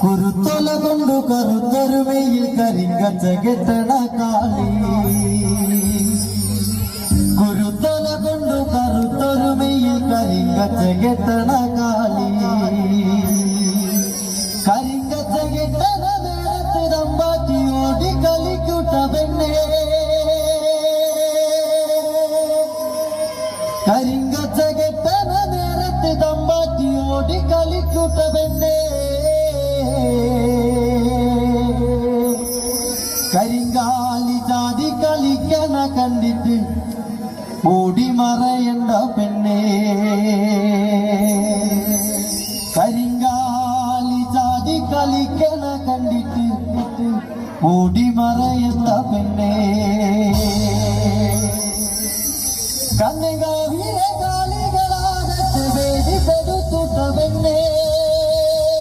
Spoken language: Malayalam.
കുരുത്തല കൊണ്ടു കറുത്തൊരുമയിൽ കരിങ്കച്ച കെട്ടണ കാളി കുരുത്തല കൊണ്ടു കറുത്തൊരുമയിൽ കരിങ്കച്ച കെട്ടണ കാളി കരിങ്കച്ച കെട്ടണ നേരത്ത് തമ്പാറ്റി ഓടി കളിക്കൂട്ട പെണ്ണേ കരിങ്കച്ച കെട്ടണ നേരത്ത് തമ്പാറ്റി ഓടി കളിക്കൂട്ട പെണ്ണേ കരിങ്കാലി ജാതി കളിക്കണ കണ്ടിട്ട് ഓടി മറയണ്ട പെണ്ണേ കരിങ്കാലി ജാതി കളിക്കണ കണ്ടിട്ട് ഓടി മറയണ്ട പെണ്ണേ കണ്ണുകാ